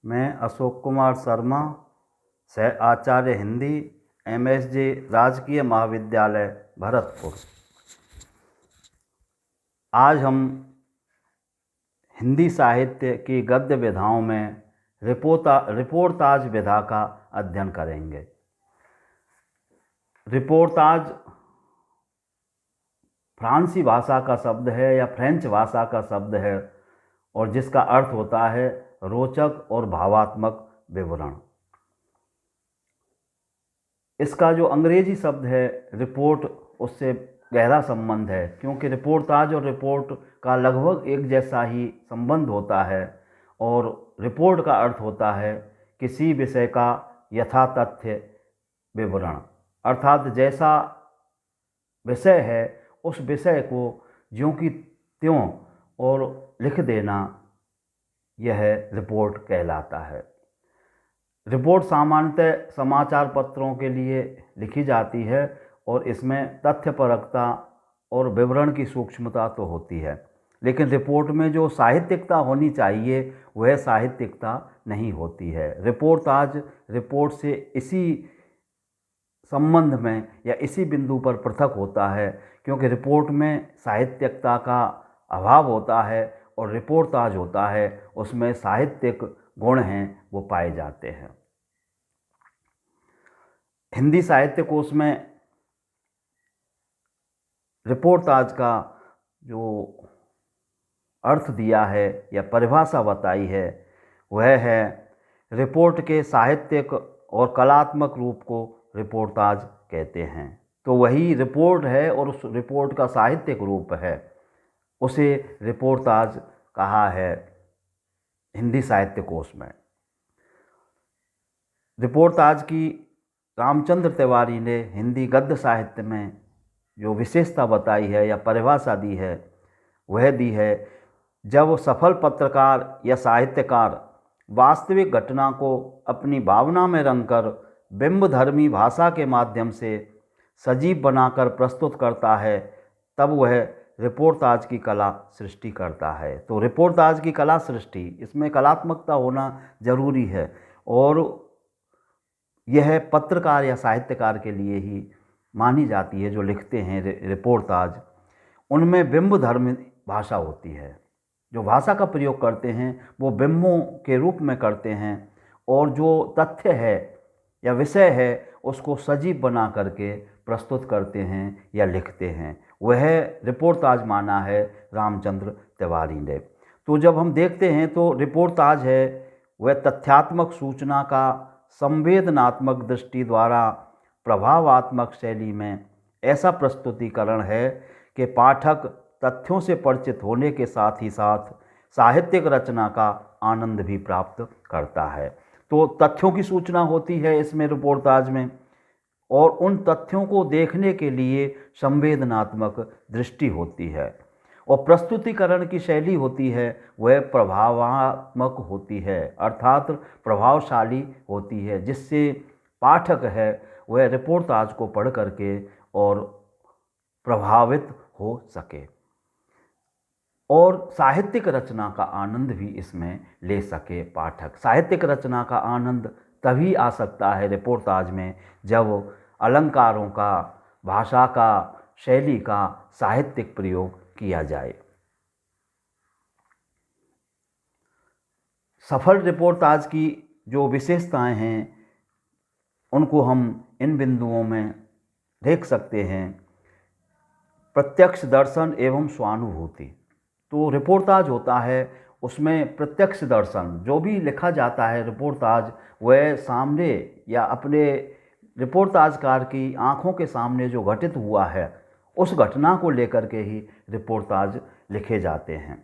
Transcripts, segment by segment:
मैं अशोक कुमार शर्मा, सह आचार्य हिंदी, MSG, राजकीय महाविद्यालय भरतपुर। आज हम हिंदी साहित्य की गद्य विधाओं में रिपोर्ताज विधा का अध्ययन करेंगे। रिपोर्ताज फ्रांसी भाषा का शब्द है या फ्रेंच भाषा का शब्द है और जिसका अर्थ होता है रोचक और भावात्मक विवरण। इसका जो अंग्रेजी शब्द है रिपोर्ट, उससे गहरा संबंध है, क्योंकि रिपोर्ताज और रिपोर्ट का लगभग एक जैसा ही संबंध होता है। और रिपोर्ट का अर्थ होता है किसी विषय का यथातथ्य विवरण, अर्थात जैसा विषय है उस विषय को ज्यों की त्यों और लिख देना, यह रिपोर्ट कहलाता है। रिपोर्ट सामान्यतः समाचार पत्रों के लिए लिखी जाती है और इसमें तथ्यपरकता और विवरण की सूक्ष्मता तो होती है, लेकिन रिपोर्ट में जो साहित्यिकता होनी चाहिए वह साहित्यिकता नहीं होती है। रिपोर्ताज रिपोर्ट से इसी संबंध में या इसी बिंदु पर पृथक होता है, क्योंकि रिपोर्ट में साहित्यिकता का अभाव होता है और रिपोर्ताज होता है उसमें साहित्यिक गुण हैं वो पाए जाते हैं। हिंदी साहित्य कोश में रिपोर्ताज का जो अर्थ दिया है या परिभाषा बताई है वह है रिपोर्ट के साहित्यिक और कलात्मक रूप को रिपोर्ताज कहते हैं। तो वही रिपोर्ट है और उस रिपोर्ट का साहित्यिक रूप है, उसे रिपोर्ताज कहा है हिंदी साहित्य कोश में। रिपोर्ताज की रामचंद्र तिवारी ने हिंदी गद्य साहित्य में जो विशेषता बताई है या परिभाषा दी है वह दी है जब सफल पत्रकार या साहित्यकार वास्तविक घटना को अपनी भावना में रंगकर बिंबधर्मी भाषा के माध्यम से सजीव बनाकर प्रस्तुत करता है, तब वह रिपोर्ताज की कला सृष्टि करता है। तो रिपोर्ताज की कला सृष्टि, इसमें कलात्मकता होना जरूरी है और यह पत्रकार या साहित्यकार के लिए ही मानी जाती है। जो लिखते हैं रिपोर्ताज, उनमें बिंबधर्मी भाषा होती है। जो भाषा का प्रयोग करते हैं वो बिंबों के रूप में करते हैं और जो तथ्य है या विषय है उसको सजीव बना करके प्रस्तुत करते हैं या लिखते हैं। वह रिपोर्ताज माना है रामचंद्र तिवारी ने। तो जब हम देखते हैं तो रिपोर्ताज है वह तथ्यात्मक सूचना का संवेदनात्मक दृष्टि द्वारा प्रभावात्मक शैली में ऐसा प्रस्तुतिकरण है कि पाठक तथ्यों से परिचित होने के साथ ही साथ साहित्यिक रचना का आनंद भी प्राप्त करता है। तो तथ्यों की सूचना होती है इसमें रिपोर्ताज में, और उन तथ्यों को देखने के लिए संवेदनात्मक दृष्टि होती है और प्रस्तुतिकरण की शैली होती है वह प्रभावात्मक होती है, अर्थात प्रभावशाली होती है, जिससे पाठक है वह रिपोर्ताज को पढ़ करके और प्रभावित हो सके और साहित्यिक रचना का आनंद भी इसमें ले सके पाठक। साहित्यिक रचना का आनंद तभी आ सकता है रिपोर्ताज में जब अलंकारों का, भाषा का, शैली का साहित्यिक प्रयोग किया जाए। सफल रिपोर्ताज की जो विशेषताएं हैं उनको हम इन बिंदुओं में देख सकते हैं। प्रत्यक्ष दर्शन एवं स्वानुभूति। तो रिपोर्ताज होता है उसमें प्रत्यक्ष दर्शन, जो भी लिखा जाता है रिपोर्ताज वह सामने या अपने रिपोर्ताजकार की आंखों के सामने जो घटित हुआ है उस घटना को लेकर के ही रिपोर्ताज लिखे जाते हैं।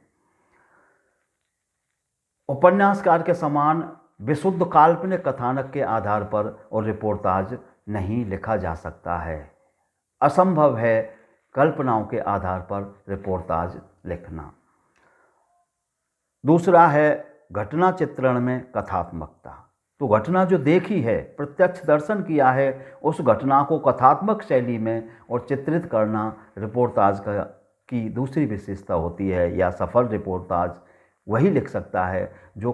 उपन्यासकार के समान विशुद्ध काल्पनिक कथानक के आधार पर और रिपोर्ताज नहीं लिखा जा सकता है। असंभव है कल्पनाओं के आधार पर रिपोर्ताज लिखना। दूसरा है घटना चित्रण में कथात्मकता। तो घटना जो देखी है, प्रत्यक्ष दर्शन किया है, उस घटना को कथात्मक शैली में और चित्रित करना रिपोर्ताज की दूसरी विशेषता होती है, या सफल रिपोर्ताज वही लिख सकता है जो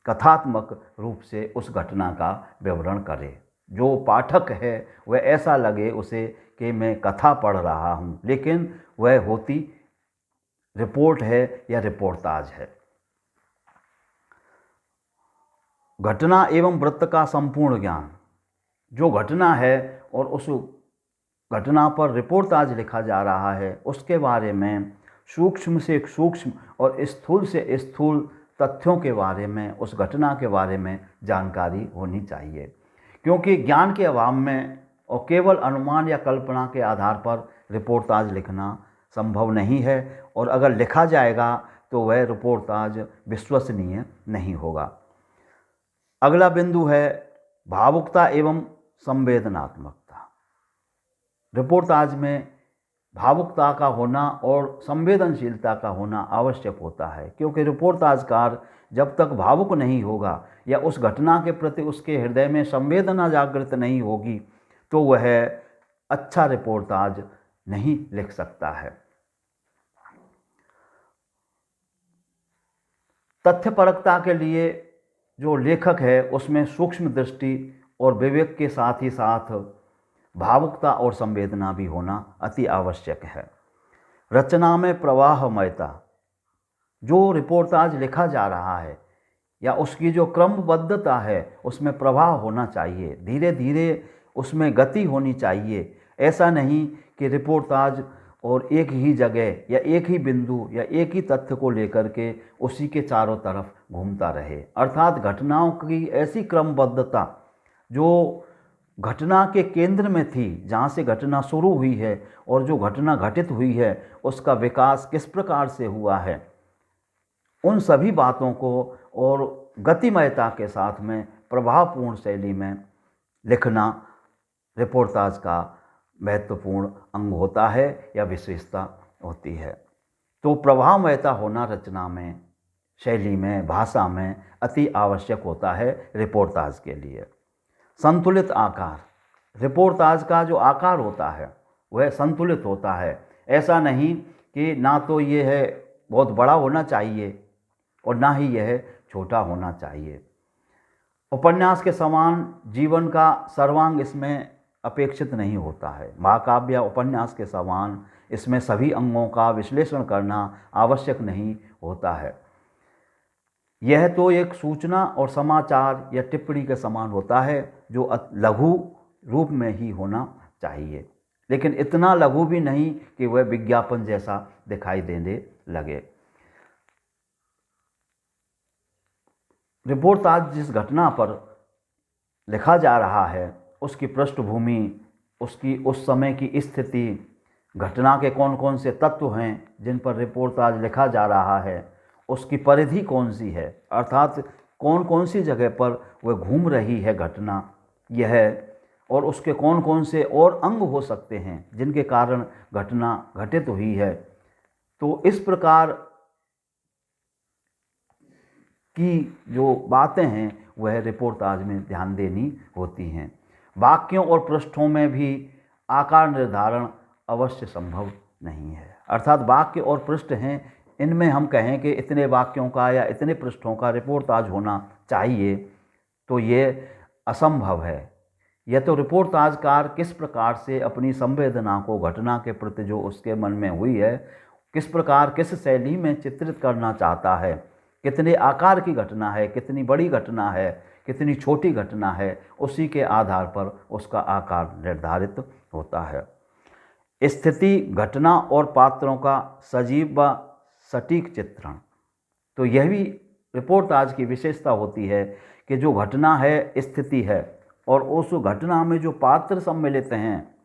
कथात्मक रूप से उस घटना का विवरण करे। जो पाठक है वह ऐसा लगे उसे कि मैं कथा पढ़ रहा हूँ, लेकिन वह होती रिपोर्ट है या रिपोर्टाज है। घटना एवं वृत्त का संपूर्ण ज्ञान, जो घटना है और उस घटना पर रिपोर्टाज लिखा जा रहा है उसके बारे में सूक्ष्म से सूक्ष्म और स्थूल से स्थूल तथ्यों के बारे में, उस घटना के बारे में जानकारी होनी चाहिए। क्योंकि ज्ञान के अभाव में और केवल अनुमान या कल्पना के आधार पर रिपोर्टाज लिखना संभव नहीं है, और अगर लिखा जाएगा तो वह रिपोर्टाज विश्वसनीय नहीं होगा। अगला बिंदु है भावुकता एवं संवेदनात्मकता। रिपोर्टाज में भावुकता का होना और संवेदनशीलता का होना आवश्यक होता है, क्योंकि रिपोर्टाजकार जब तक भावुक नहीं होगा या उस घटना के प्रति उसके हृदय में संवेदना जागृत नहीं होगी तो वह अच्छा रिपोर्टाज नहीं लिख सकता है। तथ्यपरकता के लिए जो लेखक है उसमें सूक्ष्म दृष्टि और विवेक के साथ ही साथ भावुकता और संवेदना भी होना अति आवश्यक है। रचना में प्रवाहमयता, जो रिपोर्टाज लिखा जा रहा है या उसकी जो क्रमबद्धता है उसमें प्रवाह होना चाहिए, धीरे धीरे उसमें गति होनी चाहिए। ऐसा नहीं कि रिपोर्टाज और एक ही जगह या एक ही बिंदु या एक ही तथ्य को लेकर के उसी के चारों तरफ घूमता रहे। अर्थात घटनाओं की ऐसी क्रमबद्धता जो घटना के केंद्र में थी, जहाँ से घटना शुरू हुई है और जो घटना घटित हुई है उसका विकास किस प्रकार से हुआ है, उन सभी बातों को और गतिमयता के साथ में प्रभावपूर्ण शैली में लिखना रिपोर्टाज का महत्वपूर्ण अंग होता है या विशेषता होती है। तो प्रभावमयता होना रचना में, शैली में, भाषा में अति आवश्यक होता है रिपोर्टाज के लिए। संतुलित आकार, रिपोर्टाज का जो आकार होता है वह संतुलित होता है। ऐसा नहीं कि ना तो ये है बहुत बड़ा होना चाहिए और ना ही यह छोटा होना चाहिए। उपन्यास के समान जीवन का सर्वांग इसमें अपेक्षित नहीं होता है। महाकाव्य या उपन्यास के समान इसमें सभी अंगों का विश्लेषण करना आवश्यक नहीं होता है। यह तो एक सूचना और समाचार या टिप्पणी के समान होता है जो लघु रूप में ही होना चाहिए, लेकिन इतना लघु भी नहीं कि वह विज्ञापन जैसा दिखाई देने लगे। रिपोर्टाज जिस घटना पर लिखा जा रहा है उसकी पृष्ठभूमि, उसकी उस समय की स्थिति, घटना के कौन कौन से तत्व हैं जिन पर रिपोर्टाज लिखा जा रहा है, उसकी परिधि कौन सी है, अर्थात कौन कौन सी जगह पर वह घूम रही है घटना, यह और उसके कौन कौन से और अंग हो सकते हैं जिनके कारण घटना घटित हुई है। तो इस प्रकार की जो बातें हैं वह रिपोर्टाज में ध्यान देनी होती हैं। वाक्यों और पृष्ठों में भी आकार निर्धारण अवश्य संभव नहीं है। अर्थात वाक्य और पृष्ठ हैं, इनमें हम कहें कि इतने वाक्यों का या इतने पृष्ठों का रिपोर्टाज होना चाहिए तो ये असंभव है। यह तो रिपोर्टाजकार किस प्रकार से अपनी संवेदना को घटना के प्रति जो उसके मन में हुई है, किस प्रकार किस शैली में चित्रित करना चाहता है, कितने आकार की घटना है, कितनी बड़ी घटना है, कितनी छोटी घटना है, उसी के आधार पर उसका आकार निर्धारित होता है। स्थिति, घटना और पात्रों का सजीव व सटीक चित्रण, तो यह भी रिपोर्टाज की विशेषता होती है कि जो घटना है, स्थिति है और उस घटना में जो पात्र सम्मिलित हैं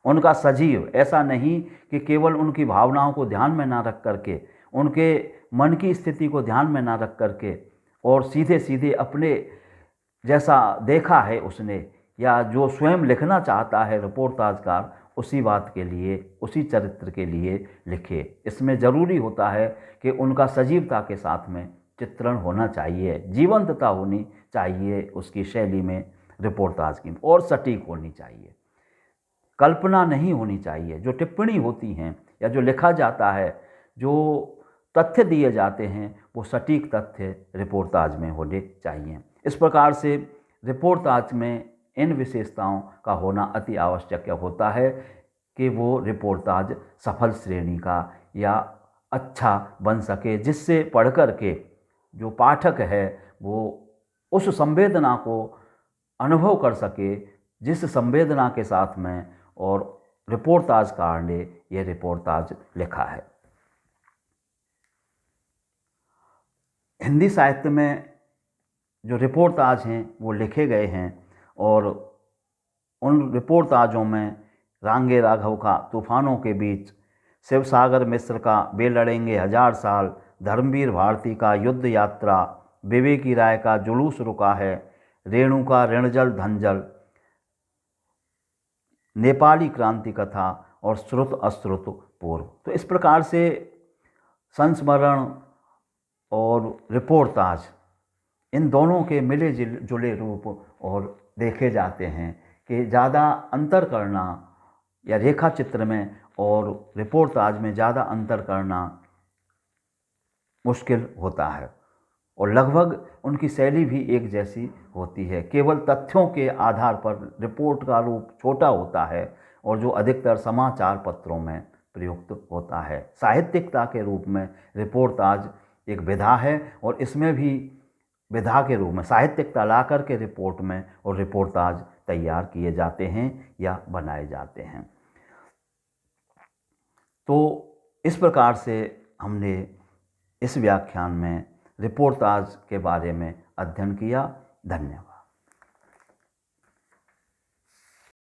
उनका सजीव, ऐसा नहीं कि केवल उनकी भावनाओं को ध्यान में ना रख करके, उनके मन की स्थिति को ध्यान में ना रख करके और सीधे सीधे अपने जैसा देखा है उसने या जो स्वयं लिखना चाहता है रिपोर्टाजकार, उसी बात के लिए, उसी चरित्र के लिए लिखे। इसमें ज़रूरी होता है कि उनका सजीवता के साथ में चित्रण होना चाहिए, जीवंतता होनी चाहिए उसकी शैली में रिपोर्टाज की, और सटीक होनी चाहिए। कल्पना नहीं होनी चाहिए। जो टिप्पणी होती हैं या जो लिखा जाता है, जो तथ्य दिए जाते हैं, वो सटीक तथ्य रिपोर्टाज में होने चाहिए। इस प्रकार से रिपोर्टाज में इन विशेषताओं का होना अति आवश्यक होता है कि वो रिपोर्टाज सफल श्रेणी का या अच्छा बन सके, जिससे पढ़ कर के जो पाठक है वो उस संवेदना को अनुभव कर सके जिस संवेदना के साथ में और रिपोर्टाज कार ने ये रिपोर्टाज लिखा है। हिंदी साहित्य में जो रिपोर्टाज हैं वो लिखे गए हैं और उन रिपोर्टाजों में रांगे राघव का तूफानों के बीच, शिवसागर मिश्र का वे लड़ेंगे हजार साल, धर्मवीर भारती का युद्ध यात्रा, विवेकी राय का जुलूस रुका है, रेणु का ऋणजल धनजल, नेपाली क्रांति कथा और श्रुत अश्रुत पूर्व। तो इस प्रकार से संस्मरण और रिपोर्टाज इन दोनों के मिले जुले रूप और देखे जाते हैं कि ज़्यादा अंतर करना या रेखा चित्र में और रिपोर्टाज में ज़्यादा अंतर करना मुश्किल होता है और लगभग उनकी शैली भी एक जैसी होती है। केवल तथ्यों के आधार पर रिपोर्ट का रूप छोटा होता है और जो अधिकतर समाचार पत्रों में प्रयुक्त होता है। साहित्यिकता के रूप में रिपोर्टाज एक विधा है और इसमें भी विधा के रूप में साहित्यिकता ला करके रिपोर्ट में और रिपोर्टाज तैयार किए जाते हैं या बनाए जाते हैं। तो इस प्रकार से हमने इस व्याख्यान में रिपोर्टाज के बारे में अध्ययन किया। धन्यवाद।